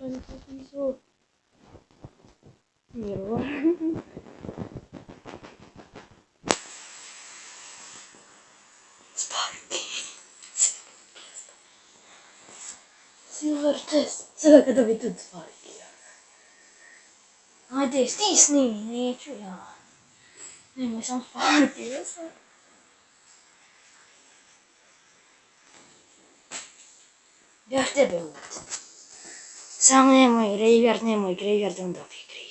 non capisco. Mirror. Sparky. Silver chest. Seda kada vitud Sparky. Ai tees Disney, niin ja. Niin me saan Sparky. Ja det behövt. Sang Nemo i Graveyard Nemo i Graveyard Nemo i Graveyard.